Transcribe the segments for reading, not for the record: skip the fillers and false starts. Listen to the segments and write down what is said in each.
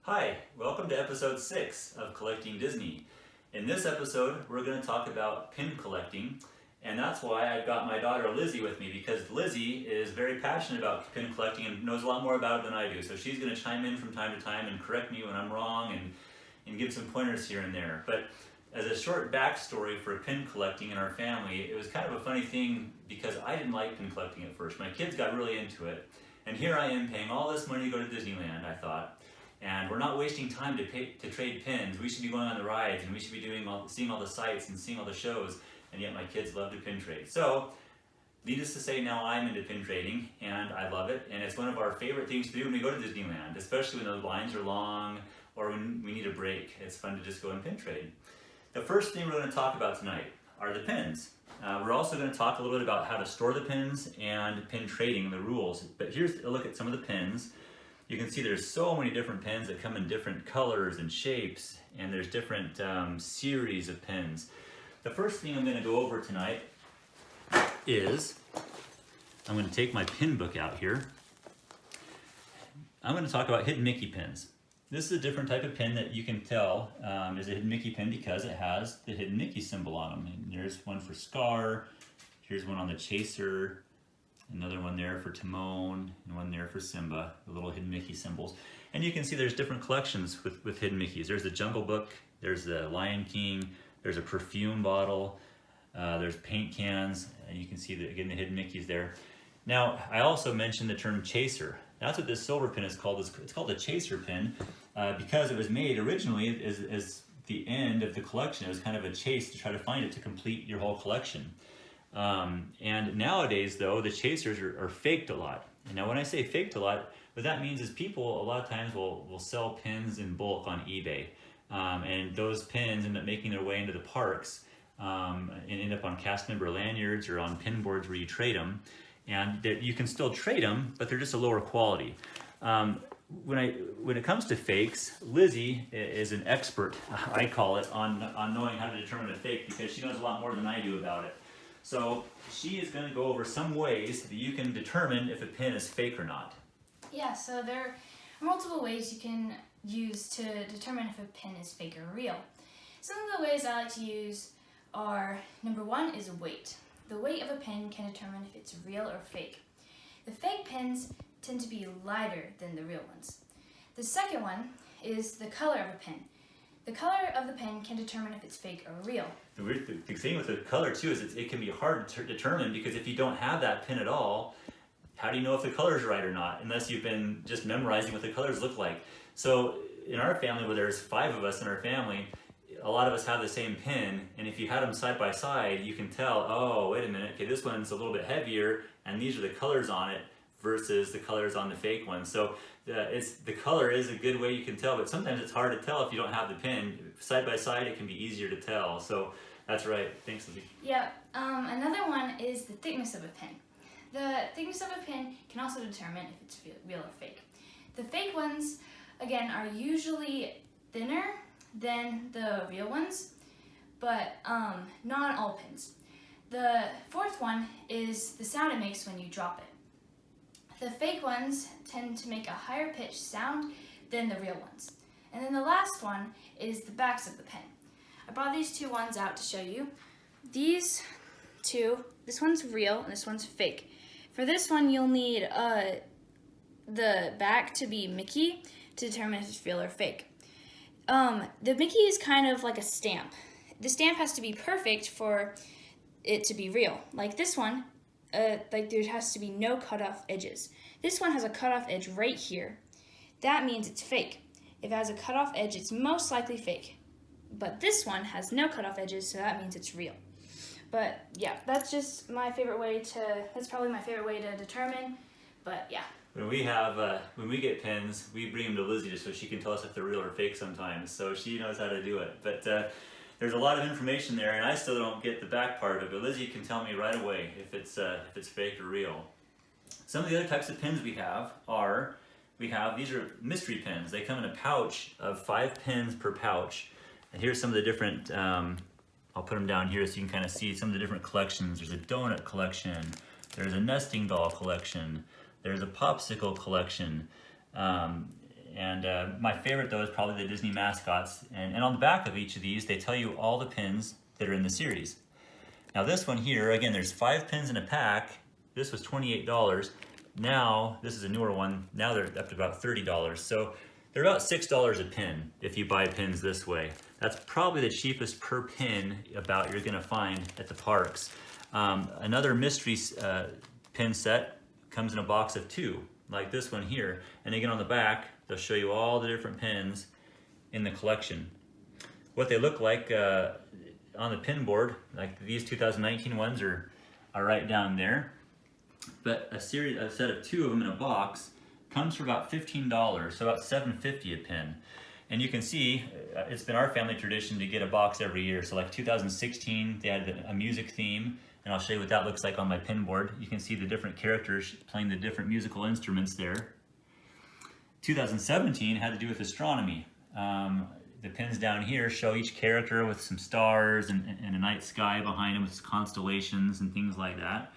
Hi, welcome to episode 6 of Collecting Disney. In this episode, we're going to talk about pin collecting, and that's why I've got my daughter Lizzie with me, because Lizzie is very passionate about pin collecting and knows a lot more about it than I do. So she's going to chime in from time to time and correct me when I'm wrong and give some pointers here and there. But as a short backstory for pin collecting in our family, it was kind of a funny thing because I didn't like pin collecting at first. My kids got really into it, and here I am paying all this money to go to Disneyland, I thought. And we're not wasting time to trade pins. We should be going on the rides, and we should be seeing all the sights and seeing all the shows, and yet my kids love to pin trade. So, needless to say, now I'm into pin trading, and I love it, and it's one of our favorite things to do when we go to Disneyland, especially when the lines are long or when we need a break. It's fun to just go and pin trade. The first thing we're going to talk about tonight are the pins. We're also going to talk a little bit about how to store the pins and pin trading, the rules. But here's a look at some of the pins. You can see there's so many different pins that come in different colors and shapes, and there's different series of pins. The first thing I'm going to go over tonight is I'm going to take my pin book out here. I'm going to talk about hidden Mickey pins. This is a different type of pin that you can tell is a hidden Mickey pin because it has the hidden Mickey symbol on them. And there's one for Scar, here's one on the Chaser, another one there for Timon, and one there for Simba, the little hidden Mickey symbols. And you can see there's different collections with hidden Mickeys. There's the Jungle Book, there's the Lion King, there's a perfume bottle, there's paint cans, and you can see, again, the hidden Mickeys there. Now, I also mentioned the term Chaser. That's what this silver pin is called. It's called a Chaser pin because it was made originally as the end of the collection. It was kind of a chase to try to find it to complete your whole collection. And nowadays, though, the chasers are faked a lot. And now when I say faked a lot, what that means is people a lot of times will sell pins in bulk on eBay. And those pins end up making their way into the parks and end up on cast member lanyards or on pin boards where you trade them. And you can still trade them, but they're just a lower quality. When it comes to fakes, Lizzie is an expert, I call it, on knowing how to determine a fake because she knows a lot more than I do about it. So she is going to go over some ways that you can determine if a pin is fake or not. Yeah, so there are multiple ways you can use to determine if a pin is fake or real. Some of the ways I like to use are, number one is weight. The weight of a pin can determine if it's real or fake. The fake pins tend to be lighter than the real ones. The second one is the color of a pin. The color of the pin can determine if it's fake or real. The weird thing with the color too is it can be hard to determine because if you don't have that pin at all, how do you know if the color is right or not unless you've been just memorizing what the colors look like? So in our family, where there's 5 of us in our family, a lot of us have the same pin, and if you had them side by side, you can tell, oh, wait a minute, okay, this one's a little bit heavier, and these are the colors on it versus the colors on the fake one. So the color is a good way you can tell, but sometimes it's hard to tell if you don't have the pin. Side by side, it can be easier to tell. So that's right. Thanks, Lizzie. Yeah, another one is the thickness of a pin. The thickness of a pin can also determine if it's real or fake. The fake ones, again, are usually thinner than the real ones, but not all pins. The fourth one is the sound it makes when you drop it. The fake ones tend to make a higher pitched sound than the real ones. And then the last one is the backs of the pen. I brought these 2 ones out to show you. These 2, this one's real and this one's fake. For this one, you'll need the back to be Mickey to determine if it's real or fake. The Mickey is kind of like a stamp. The stamp has to be perfect for it to be real. Like this one, like there has to be no cut-off edges. This one has a cut-off edge right here. That means it's fake. If it has a cut-off edge, it's most likely fake. But this one has no cut-off edges, so that means it's real. But yeah, that's just my favorite way that's probably my favorite way to determine, but yeah. When we get pins, we bring them to Lizzie just so she can tell us if they're real or fake sometimes. So she knows how to do it. But there's a lot of information there, and I still don't get the back part of it. But Lizzie can tell me right away if it's fake or real. Some of the other types of pins we have these are mystery pins. They come in a pouch of 5 pins per pouch. And here's some of the different. I'll put them down here so you can kind of see some of the different collections. There's a donut collection. There's a nesting doll collection. There's a popsicle collection. And my favorite though is probably the Disney mascots. And on the back of each of these, they tell you all the pins that are in the series. Now this one here, again, there's 5 pins in a pack. This was $28. Now, this is a newer one. Now they're up to about $30. So they're about $6 a pin if you buy pins this way. That's probably the cheapest per pin about you're gonna find at the parks. Another mystery pin set comes in a box of 2, like this one here. And again, on the back, they'll show you all the different pins in the collection. What they look like on the pin board, like these 2019 ones are right down there. But a set of 2 of them in a box comes for about $15, so about $7.50 a pin. And you can see, it's been our family tradition to get a box every year. So like 2016, they had a music theme, and I'll show you what that looks like on my pin board. You can see the different characters playing the different musical instruments there. 2017 had to do with astronomy. The pins down here show each character with some stars and a night sky behind them with constellations and things like that.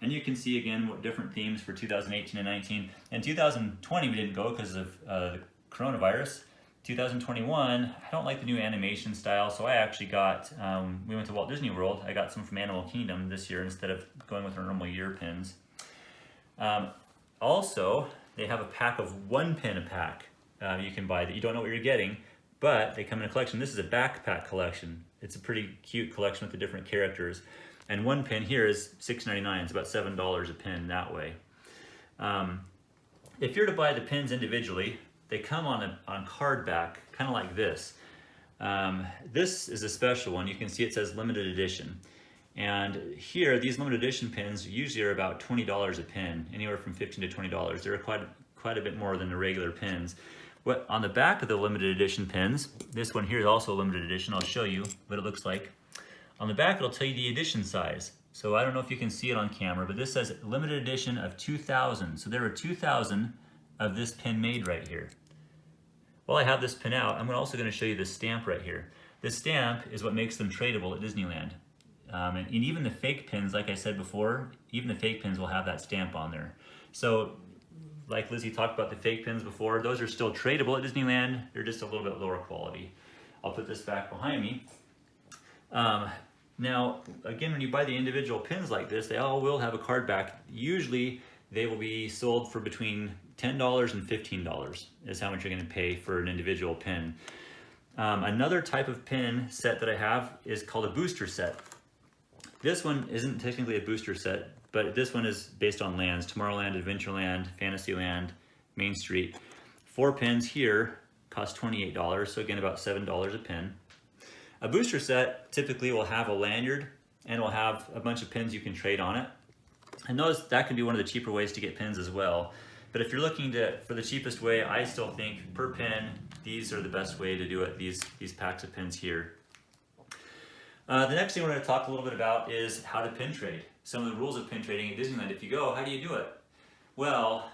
And you can see again what different themes for 2018 and 19. In 2020 we didn't go because of the coronavirus. 2021, I don't like the new animation style, so I actually got, we went to Walt Disney World, I got some from Animal Kingdom this year instead of going with our normal year pins. Also, they have a pack of 1 pin a pack you can buy that you don't know what you're getting, but they come in a collection. This is a backpack collection. It's a pretty cute collection with the different characters. And 1 pin here is $6.99. It's about $7 a pin that way. If you're to buy the pins individually, they come on card back, kind of like this. This is a special one. You can see it says limited edition. And here, these limited edition pins usually are about $20 a pin, anywhere from $15 to $20. They're quite a bit more than the regular pins. What on the back of the limited edition pins, this one here is also a limited edition. I'll show you what it looks like. On the back, it'll tell you the edition size. So I don't know if you can see it on camera, but this says limited edition of 2,000. So there were 2,000 of this pin made right here. While I have this pin out, I'm also going to show you this stamp right here. This stamp is what makes them tradable at Disneyland. And even the fake pins, like I said before, even the fake pins will have that stamp on there. So, like Lizzie talked about the fake pins before, those are still tradable at Disneyland. They're just a little bit lower quality. I'll put this back behind me. Now, again, when you buy the individual pins like this, they all will have a card back. Usually, they will be sold for between $10 and $15 is how much you're going to pay for an individual pin. Another type of pin set that I have is called a booster set. This one isn't technically a booster set, but this one is based on lands: Tomorrowland, Adventureland, Fantasyland, Main Street. 4 pins here cost $28, so again about $7 a pin. A booster set typically will have a lanyard and will have a bunch of pins you can trade on it. And notice that can be one of the cheaper ways to get pins as well. But if you're looking for the cheapest way, I still think per pin, these are the best way to do it, these packs of pins here. The next thing we're going to talk a little bit about is how to pin trade. Some of the rules of pin trading at Disneyland. If you go, how do you do it? Well,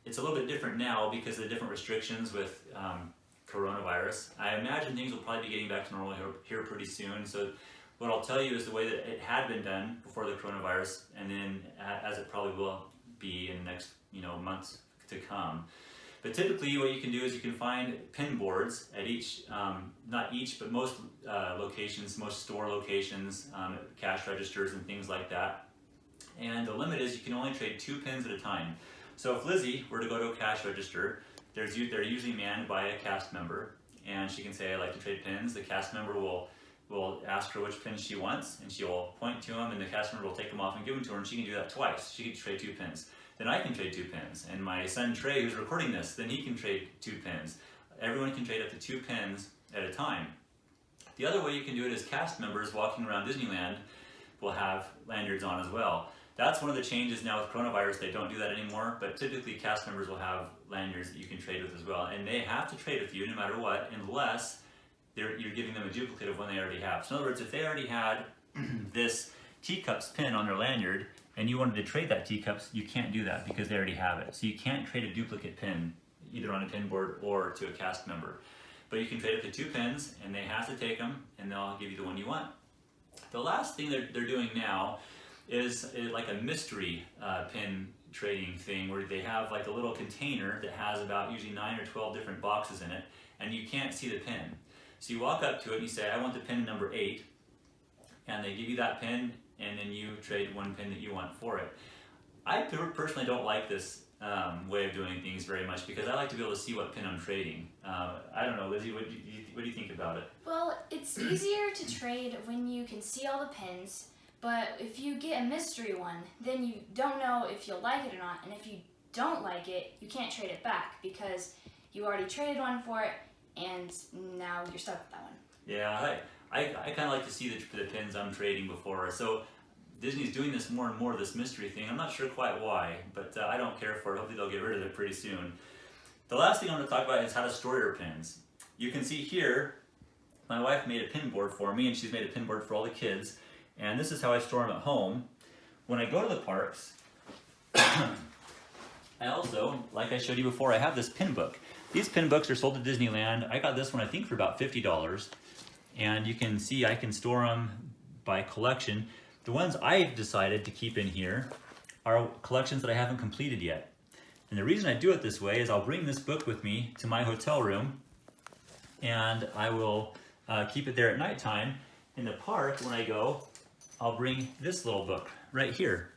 it's a little bit different now because of the different restrictions with coronavirus. I imagine things will probably be getting back to normal here pretty soon. So what I'll tell you is the way that it had been done before the coronavirus, and then as it probably will be in the next months to come. But typically what you can do is you can find pin boards at each, not each, but most locations, most store locations, cash registers and things like that. And the limit is you can only trade 2 pins at a time. So if Lizzie were to go to a cash register, they're usually manned by a cast member, and she can say, "I'd like to trade pins." The cast member will ask her which pins she wants, and she'll point to them, and the cast member will take them off and give them to her, and she can do that twice. She can trade 2 pins. Then I can trade 2 pins, and my son Trey, who's recording this, then he can trade 2 pins. Everyone can trade up to 2 pins at a time. The other way you can do it is cast members walking around Disneyland will have lanyards on as well. That's one of the changes now with coronavirus. They don't do that anymore, but typically cast members will have lanyards that you can trade with as well, and they have to trade with you no matter what, unless you're giving them a duplicate of one they already have. So in other words, if they already had this teacups pin on their lanyard and you wanted to trade that teacups, you can't do that because they already have it. So you can't trade a duplicate pin either on a pin board or to a cast member. But you can trade up to 2 pins, and they have to take them, and they'll give you the one you want. The last thing they're doing now is like a mystery pin trading thing where they have like a little container that has about usually 9 or 12 different boxes in it, and you can't see the pin. So you walk up to it and you say, I want the pin number 8, and they give you that pin, and then you trade one pin that you want for it. I personally don't like this way of doing things very much because I like to be able to see what pin I'm trading. I don't know, Lizzie, what do you think about it? Well, it's easier to trade when you can see all the pins, but if you get a mystery one, then you don't know if you'll like it or not, and if you don't like it, you can't trade it back because you already traded one for it, and now you're stuck with that one. Yeah, I kind of like to see the pins I'm trading before. So Disney's doing this more and more, this mystery thing. I'm not sure quite why, but I don't care for it. Hopefully they'll get rid of it pretty soon. The last thing I want to talk about is how to store your pins. You can see here, my wife made a pin board for me, and she's made a pin board for all the kids. And this is how I store them at home. When I go to the parks, I also, like I showed you before, I have this pin book. These pin books are sold at Disneyland. I got this one, I think, for about $50. And you can see I can store them by collection. The ones I've decided to keep in here are collections that I haven't completed yet. And the reason I do it this way is I'll bring this book with me to my hotel room, and I will keep it there at nighttime. In the park, when I go, I'll bring this little book right here.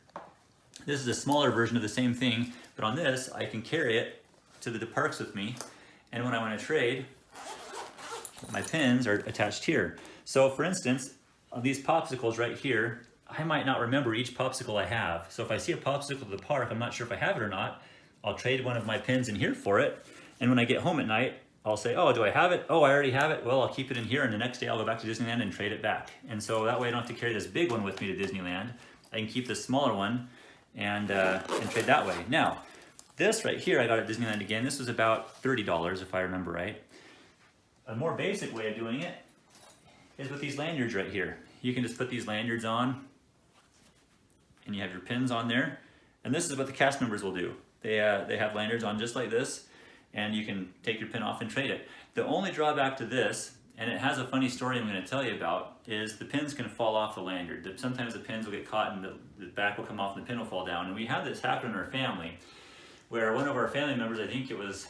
This is a smaller version of the same thing, but on this, I can carry it to the parks with me. And when I want to trade, my pins are attached here. So for instance, on these popsicles right here, I might not remember each popsicle I have. So if I see a popsicle at the park, I'm not sure if I have it or not, I'll trade one of my pins in here for it. And when I get home at night, I'll say, oh, do I have it? Oh, I already have it. Well, I'll keep it in here, and the next day I'll go back to Disneyland and trade it back. And so that way I don't have to carry this big one with me to Disneyland. I can keep this smaller one and trade that way. Now, this right here I got at Disneyland again. This was about $30 if I remember right. A more basic way of doing it is with these lanyards right here. You can just put these lanyards on, and you have your pins on there. And this is what the cast members will do. They have lanyards on just like this, and you can take your pin off and trade it. The only drawback to this, and it has a funny story I'm going to tell you about, is the pins can fall off the lanyard. Sometimes the pins will get caught and the back will come off and the pin will fall down. And we had this happen in our family, where one of our family members, I think it was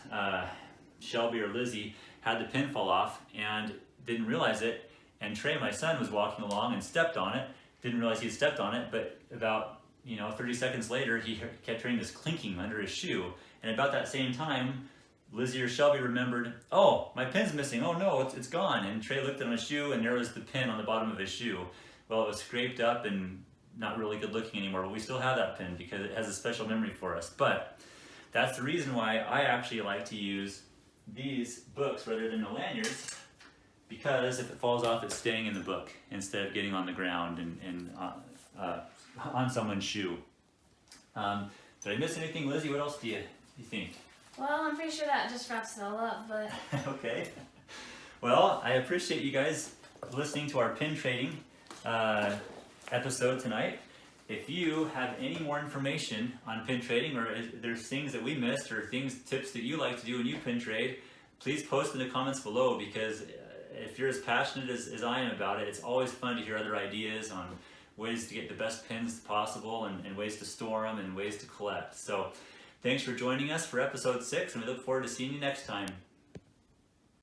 Shelby or Lizzie, had the pin fall off and didn't realize it. And Trey, my son, was walking along and stepped on it. Didn't realize he had stepped on it, but about 30 seconds later, he kept hearing this clinking under his shoe. And about that same time, Lizzie or Shelby remembered, oh, my pin's missing. Oh no, it's gone. And Trey looked at his shoe, and there was the pin on the bottom of his shoe. Well, it was scraped up and not really good looking anymore, but we still have that pin because it has a special memory for us. But that's the reason why I actually like to use these books rather than the lanyards, because if it falls off, it's staying in the book instead of getting on the ground and on someone's shoe. Did I miss anything, Lizzie? What else do you think? Well, I'm pretty sure that just wraps it all up, but... Okay. Well, I appreciate you guys listening to our pin trading episode tonight. If you have any more information on pin trading, or if there's things that we missed, or tips that you like to do when you pin trade, please post in the comments below, because if you're as passionate as I am about it, it's always fun to hear other ideas on ways to get the best pins possible, and ways to store them and ways to collect. So thanks for joining us for episode 6, and we look forward to seeing you next time.